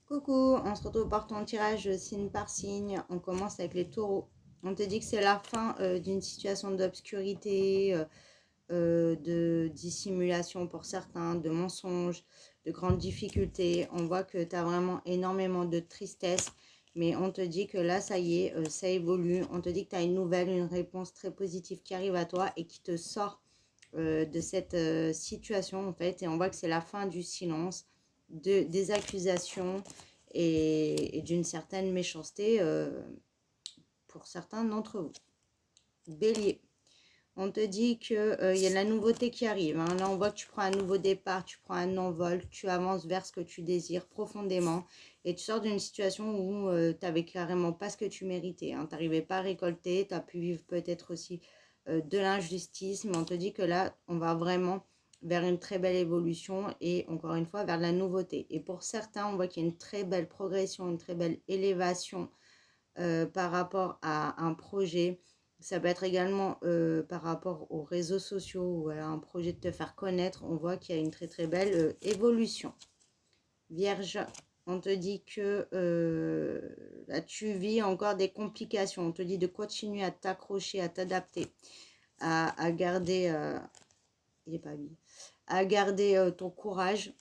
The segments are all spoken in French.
Coucou, on se retrouve pour ton tirage signe par signe. On commence avec les taureaux. On te dit que c'est la fin d'une situation d'obscurité, de dissimulation pour certains, de mensonges, de grandes difficultés. On voit que tu as vraiment énormément de tristesse, mais on te dit que là, ça y est, ça évolue. On te dit que tu as une nouvelle, une réponse très positive qui arrive à toi et qui te sort de cette situation, en fait. Et on voit que c'est la fin du silence, des accusations et d'une certaine méchanceté pour certains d'entre vous. Bélier. On te dit qu'il y a de la nouveauté qui arrive. Hein. Là, on voit que tu prends un nouveau départ, tu prends un envol, tu avances vers ce que tu désires profondément. Et tu sors d'une situation où tu n'avais carrément pas ce que tu méritais. Hein. Tu n'arrivais pas à récolter, tu as pu vivre peut-être aussi de l'injustice. Mais on te dit que là, on va vraiment vers une très belle évolution et encore une fois vers la nouveauté. Et pour certains, on voit qu'il y a une très belle progression, une très belle élévation par rapport à un projet. Ça peut être également par rapport aux réseaux sociaux ou à un projet de te faire connaître. On voit qu'il y a une très très belle évolution. Vierge, on te dit que là tu vis encore des complications. On te dit de continuer à t'accrocher, à t'adapter, à garder, il est pas habillé, à garder ton courage.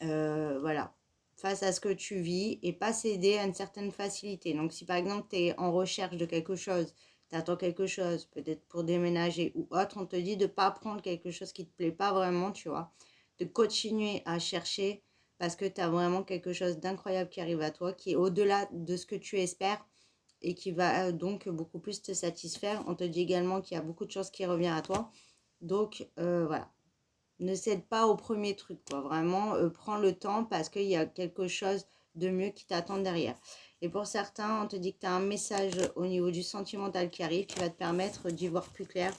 Voilà, face à ce que tu vis et pas céder à une certaine facilité. Donc, si par exemple, tu es en recherche de quelque chose, tu attends quelque chose, peut-être pour déménager ou autre, on te dit de ne pas prendre quelque chose qui ne te plaît pas vraiment, tu vois, de continuer à chercher parce que tu as vraiment quelque chose d'incroyable qui arrive à toi, qui est au-delà de ce que tu espères et qui va donc beaucoup plus te satisfaire. On te dit également qu'il y a beaucoup de choses qui reviennent à toi. Donc, voilà, ne cède pas au premier truc, quoi. Vraiment, prends le temps parce qu'il y a quelque chose de mieux qui t'attend derrière. Et pour certains, on te dit que tu as un message au niveau du sentimental qui arrive, qui va te permettre d'y voir plus clair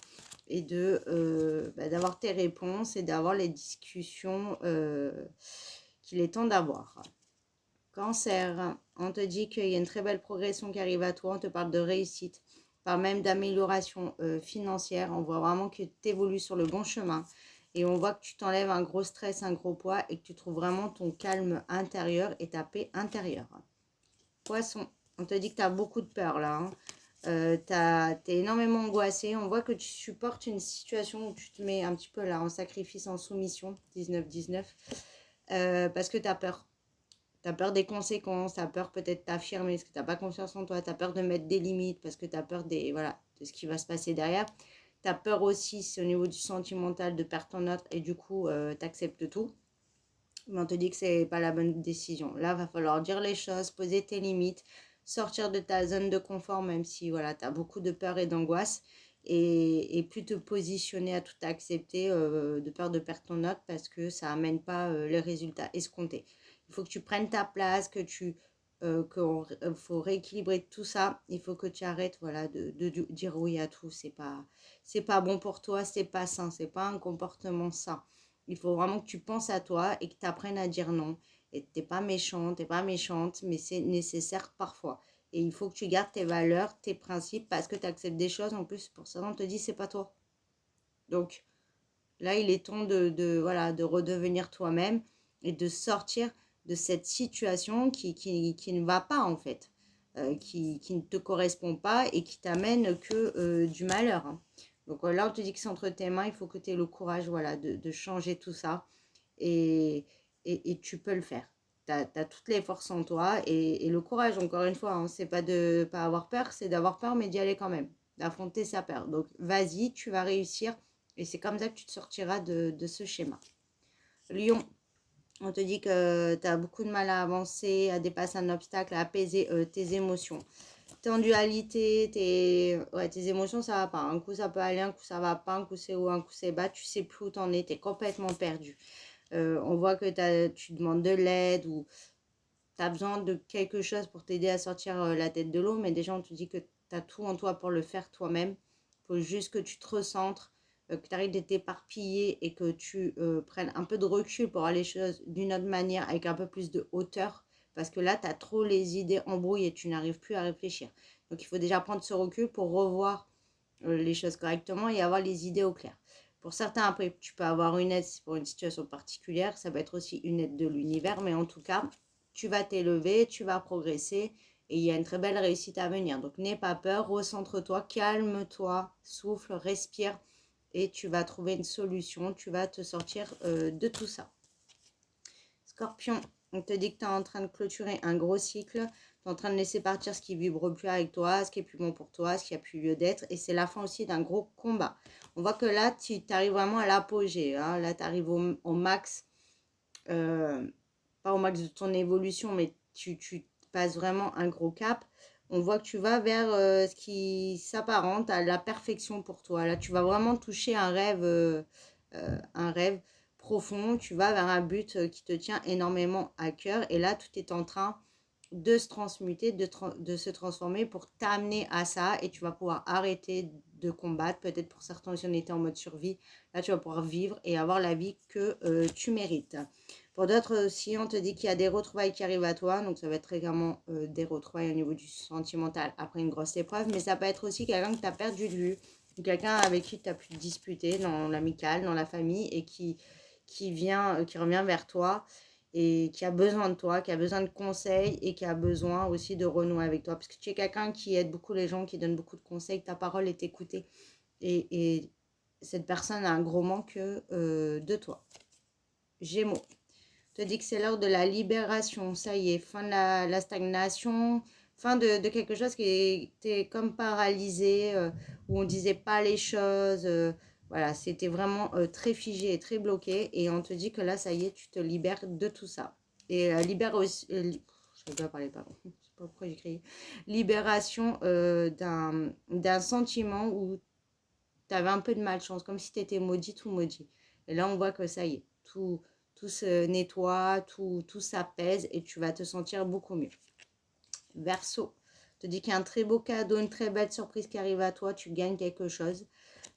et d'avoir tes réponses et d'avoir les discussions qu'il est temps d'avoir. Cancer, on te dit qu'il y a une très belle progression qui arrive à toi, on te parle de réussite, par même d'amélioration financière. On voit vraiment que tu évolues sur le bon chemin. Et on voit que tu t'enlèves un gros stress, un gros poids et que tu trouves vraiment ton calme intérieur et ta paix intérieure. Poisson, on te dit que tu as beaucoup de peur là. Hein. T'es énormément angoissé. On voit que tu supportes une situation où tu te mets un petit peu là en sacrifice, en soumission, 19-19, parce que tu as peur. Tu as peur des conséquences, tu as peur peut-être t'affirmer parce que tu n'as pas confiance en toi, tu as peur de mettre des limites parce que tu as peur voilà, de ce qui va se passer derrière. Tu as peur aussi, c'est au niveau du sentimental, de perdre ton autre et du coup, tu acceptes tout. Mais on te dit que ce n'est pas la bonne décision. Là, il va falloir dire les choses, poser tes limites, sortir de ta zone de confort, même si voilà, tu as beaucoup de peur et d'angoisse. Et plus te positionner à tout accepter de peur de perdre ton autre parce que ça n'amène pas les résultats escomptés. Il faut que tu prennes ta place, qu'il faut rééquilibrer tout ça. Il faut que tu arrêtes voilà, de dire oui à tout. C'est pas bon pour toi, c'est pas sain, c'est pas un comportement sain. Il faut vraiment que tu penses à toi et que tu apprennes à dire non. Et t'es pas méchant, t'es pas méchante, mais c'est nécessaire parfois. Et il faut que tu gardes tes valeurs, tes principes, parce que tu acceptes des choses. En plus, pour ça, on te dit, c'est pas toi. Donc, là, il est temps voilà, de redevenir toi-même et de sortir de cette situation qui ne va pas, en fait. Qui ne te correspond pas et qui t'amène que du malheur. Hein. Donc là, on te dit que c'est entre tes mains, il faut que tu aies le courage voilà, de changer tout ça. Et, et tu peux le faire. Tu as toutes les forces en toi et le courage, encore une fois, hein, c'est pas de pas avoir peur, c'est d'avoir peur, mais d'y aller quand même, d'affronter sa peur. Donc vas-y, tu vas réussir et c'est comme ça que tu te sortiras de ce schéma. Lion, on te dit que tu as beaucoup de mal à avancer, à dépasser un obstacle, à apaiser tes émotions. Tu es en dualité, tes émotions, ça va pas. Un coup, ça peut aller, un coup, ça va pas, un coup, c'est haut, un coup, c'est bas. Tu sais plus où t'en es, tu es complètement perdu. On voit que tu demandes de l'aide ou tu as besoin de quelque chose pour t'aider à sortir la tête de l'eau, mais déjà on te dit que tu as tout en toi pour le faire toi-même. Il faut juste que tu te recentres, que tu arrêtes de t'éparpiller et que tu prennes un peu de recul pour voir les choses d'une autre manière, avec un peu plus de hauteur, parce que là, tu as trop les idées embrouillées et tu n'arrives plus à réfléchir. Donc il faut déjà prendre ce recul pour revoir les choses correctement et avoir les idées au clair. Pour certains, après, tu peux avoir une aide pour une situation particulière. Ça peut être aussi une aide de l'univers, mais en tout cas, tu vas t'élever, tu vas progresser et il y a une très belle réussite à venir. Donc n'aie pas peur, recentre-toi, calme-toi, souffle, respire et tu vas trouver une solution, tu vas te sortir de tout ça. Scorpion, on te dit que tu es en train de clôturer un gros cycle, tu es en train de laisser partir ce qui vibre plus avec toi, ce qui est plus bon pour toi, ce qui a plus lieu d'être. Et c'est la fin aussi d'un gros combat. On voit que là, tu arrives vraiment à l'apogée. Hein. Là, tu arrives au max, pas au max de ton évolution, mais tu passes vraiment un gros cap. On voit que tu vas vers ce qui s'apparente à la perfection pour toi. Là, tu vas vraiment toucher un rêve profond, tu vas vers un but qui te tient énormément à cœur et là tout est en train de se transmuter, de se transformer pour t'amener à ça et tu vas pouvoir arrêter de combattre, peut-être pour certains aussi on était en mode survie, là tu vas pouvoir vivre et avoir la vie que tu mérites. Pour d'autres aussi on te dit qu'il y a des retrouvailles qui arrivent à toi, donc ça va être très clairement des retrouvailles au niveau du sentimental après une grosse épreuve, mais ça peut être aussi quelqu'un que tu as perdu de vue, quelqu'un avec qui tu as pu te disputer dans l'amical, dans la famille et qui revient vers toi et qui a besoin de toi, qui a besoin de conseils et qui a besoin aussi de renouer avec toi. Parce que tu es quelqu'un qui aide beaucoup les gens, qui donne beaucoup de conseils, ta parole est écoutée. Et cette personne a un gros manque de toi. Gémeaux, te dit que c'est l'heure de la libération. Ça y est, fin de la stagnation, fin de quelque chose qui était comme paralysé, où on disait pas les choses. Voilà, c'était vraiment très figé et très bloqué. Et on te dit que là, ça y est, tu te libères de tout ça. Et libère aussi... je ne peux pas parler, pardon. Je ne sais pas pourquoi j'ai crié. Libération d'un sentiment où tu avais un peu de malchance, comme si tu étais maudite ou maudit. Et là, on voit que ça y est, tout se nettoie, tout s'apaise et tu vas te sentir beaucoup mieux. Verseau, te dit qu'il y a un très beau cadeau, une très belle surprise qui arrive à toi, tu gagnes quelque chose.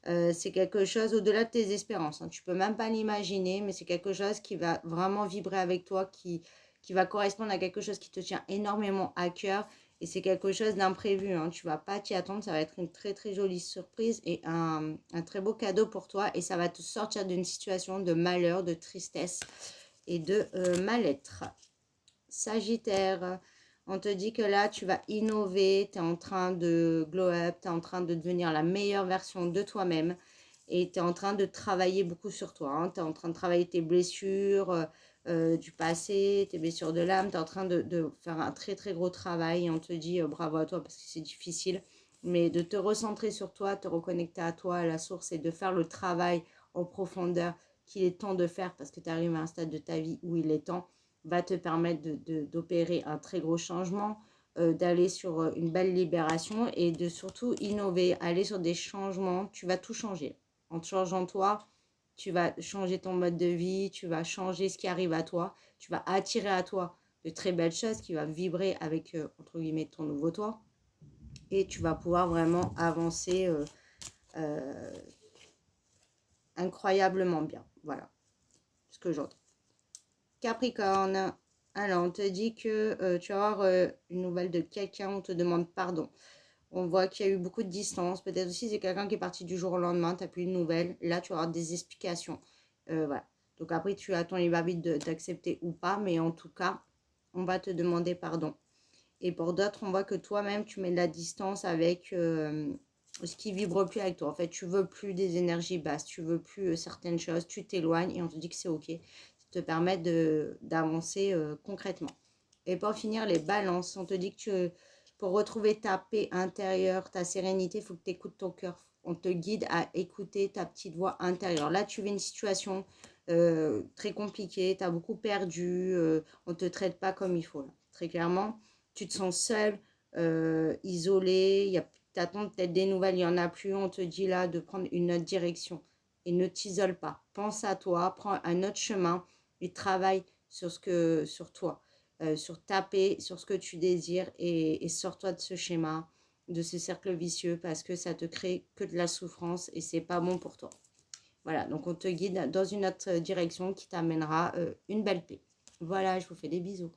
C'est quelque chose au-delà de tes espérances. Hein. Tu peux même pas l'imaginer, mais c'est quelque chose qui va vraiment vibrer avec toi, qui va correspondre à quelque chose qui te tient énormément à cœur. Et c'est quelque chose d'imprévu. Hein. Tu vas pas t'y attendre. Ça va être une très très jolie surprise et un très beau cadeau pour toi. Et ça va te sortir d'une situation de malheur, de tristesse et de mal-être. Sagittaire, on te dit que là, tu vas innover, tu es en train de glow up, tu es en train de devenir la meilleure version de toi-même et tu es en train de travailler beaucoup sur toi. Hein. Tu es en train de travailler tes blessures du passé, tes blessures de l'âme. Tu es en train de faire un très très gros travail et on te dit bravo à toi parce que c'est difficile. Mais de te recentrer sur toi, te reconnecter à toi, à la source et de faire le travail en profondeur qu'il est temps de faire parce que tu arrives à un stade de ta vie où il est temps va te permettre d'opérer un très gros changement, d'aller sur une belle libération et de surtout innover, aller sur des changements. Tu vas tout changer. En te changeant toi, tu vas changer ton mode de vie, tu vas changer ce qui arrive à toi, tu vas attirer à toi de très belles choses qui va vibrer avec, entre guillemets, ton nouveau toi. Et tu vas pouvoir vraiment avancer incroyablement bien. Voilà ce que j'entends. Capricorne, alors on te dit que tu vas avoir une nouvelle de quelqu'un, on te demande pardon. On voit qu'il y a eu beaucoup de distance, peut-être aussi c'est quelqu'un qui est parti du jour au lendemain, tu n'as plus de nouvelles, là tu vas avoir des explications. Voilà. Donc après tu as ton libre arbitre d'accepter ou pas, mais en tout cas, on va te demander pardon. Et pour d'autres, on voit que toi-même tu mets de la distance avec ce qui vibre plus avec toi. En fait, tu veux plus des énergies basses, tu veux plus certaines choses, tu t'éloignes et on te dit que c'est ok. Te permettre d'avancer concrètement. Et pour finir, les balances. On te dit que pour retrouver ta paix intérieure, ta sérénité, il faut que tu écoutes ton cœur. On te guide à écouter ta petite voix intérieure. Là, tu vis une situation très compliquée, tu as beaucoup perdu, on ne te traite pas comme il faut. Là. Très clairement, tu te sens seul, isolé, tu attends peut-être des nouvelles, il n'y en a plus. On te dit là de prendre une autre direction. Et ne t'isole pas. Pense à toi, prends un autre chemin et travaille sur toi, sur ta paix, sur ce que tu désires et sors-toi de ce schéma, de ce cercle vicieux parce que ça te crée que de la souffrance et c'est pas bon pour toi. Voilà, donc on te guide dans une autre direction qui t'amènera une belle paix. Voilà, je vous fais des bisous.